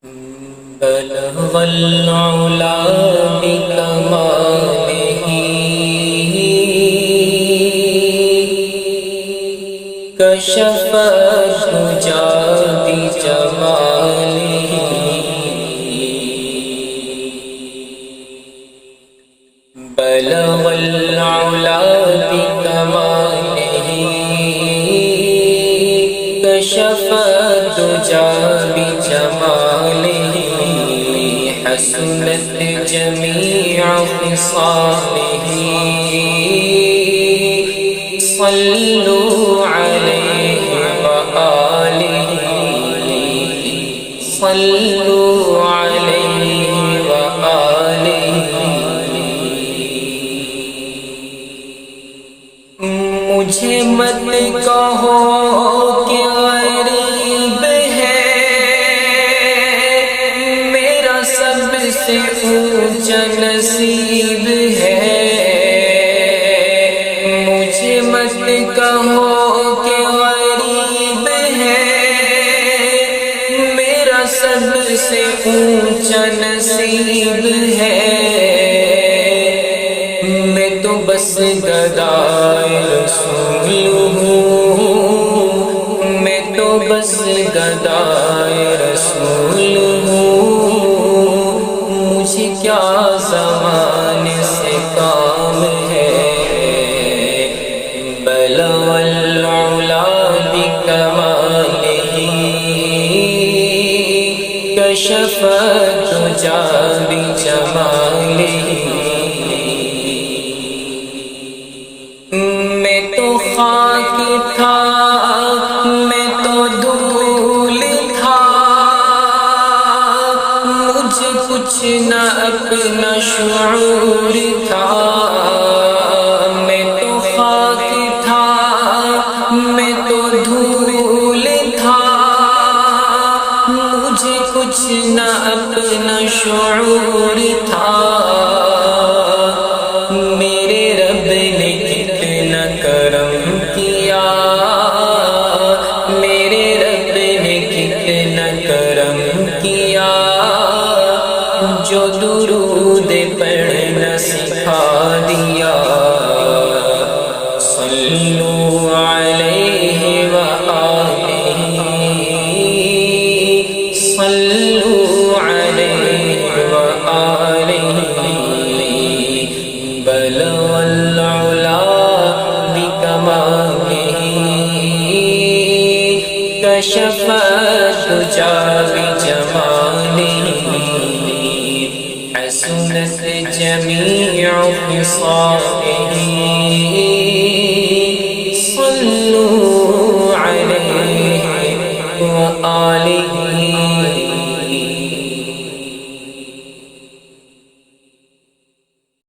بلغ العلا بکمالہ کشف الدجی بجمالہ بلغ العلا بکمالہ کشف الدجی بجمالہ حسنت جمیع خصالہ صلوا علیہ وآلہ صلوا علیہ وآلہ مجھے مت کہو کہ غریب ہے میرا سب سے اونچا نصیب ہے مجھے مت کہو کہ غریب ہے میرا سب سے اونچا نصیب ہے میں تو بس گدائے رسول ہوں میں تو بس گدائے رسول ہوں مجھے کیا زمانے سے کام ہے بلغ العلا بکمالہ کشف الدجی بجمالہ میں تو خاک تھا میں تو دھول تھا مجھے کچھ نہ اپنا شعور تھا میں تو خاک تھا میں تو دھول تھا مجھے کچھ نہ اپنا شعور تھا میرے رب نے کتنا کرم کیا میرے رب نے کتنا کرم کیا جو درود پڑھنا سکھا دیا صلوا علیہ وآلہ صلوا علیہ وآلہ بلغ العلا بکمالہ کشف الدجی بجمالہ حسنت جمیع خصالہ